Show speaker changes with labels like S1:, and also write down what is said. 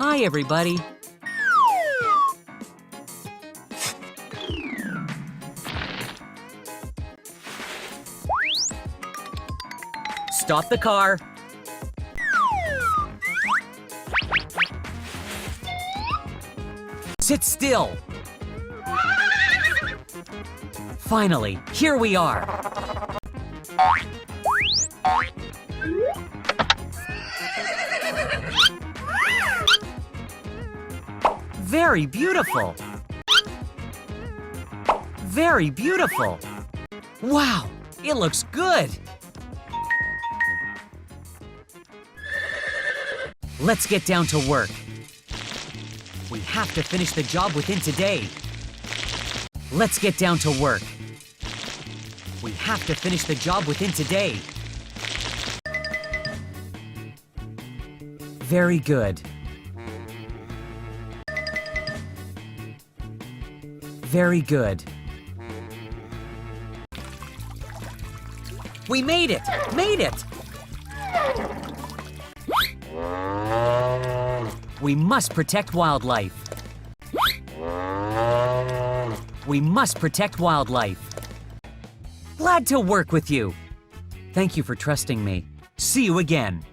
S1: Hi, everybody. Stop the car. Sit still. Finally, here we are. Very beautiful. Very beautiful. Wow, it looks good. Let's get down to work. We have to finish the job within today. Let's get down to work. We have to finish the job within today. Very good. Very good. We made it! Made it! We must protect wildlife. We must protect wildlife. Glad to work with you. Thank you for trusting me. See you again.